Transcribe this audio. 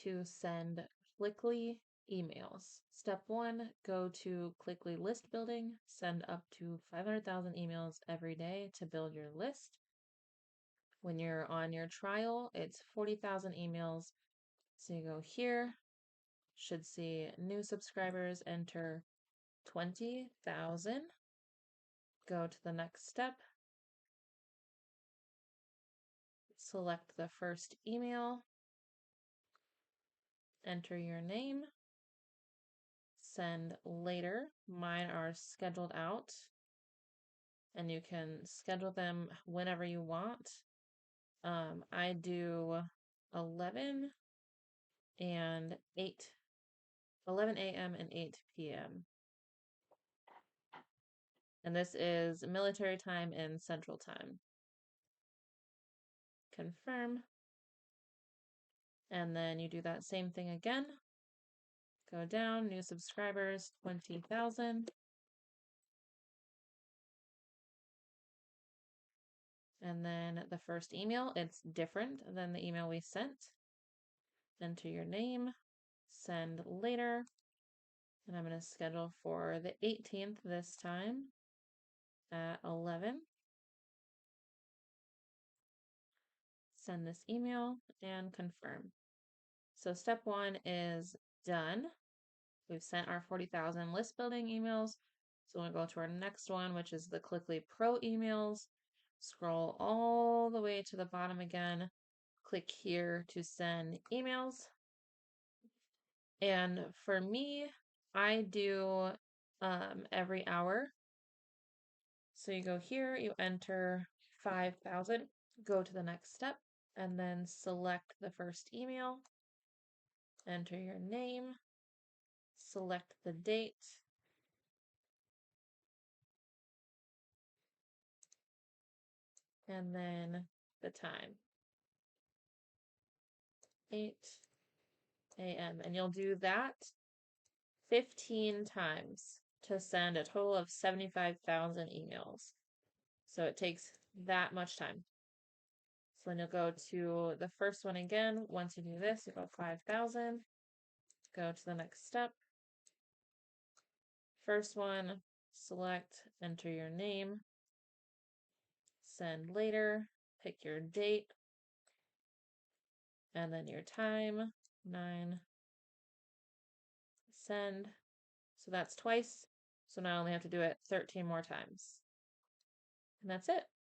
to send Cliqly emails. Step 1, go to Cliqly list building, send up to 500,000 emails every day to build your list. When you're on your trial, it's 40,000 emails. So you go here, should see new subscribers, enter 20,000. Go to the next step. Select the first email. Enter your name. Send later. Mine are scheduled out, and you can schedule them whenever you want. I do 11 and 8, 11 a.m. and 8 p.m. And this is military time and central time. Confirm. And then you do that same thing again. Go down, new subscribers, 20,000. And then the first email, it's different than the email we sent. Enter your name, send later. And I'm going to schedule for the 18th this time at 11. Send this email and confirm. So step 1 is done. We've sent our 40,000 list building emails. So we'll go to our next one, which is the Cliqly Pro emails. Scroll all the way to the bottom again. Click here to send emails. And for me, I do every hour. So you go here, you enter 5,000, go to the next step, and then select the first email, enter your name, select the date, and then the time, 8 a.m. And you'll do that 15 times to send a total of 75,000 emails. So it takes that much time. So then you'll go to the first one again. Once you do this, you go 5,000, go to the next step. First one, select, enter your name, send later, pick your date, and then your time, 9, send. So that's twice. So now I only have to do it 13 more times. And that's it.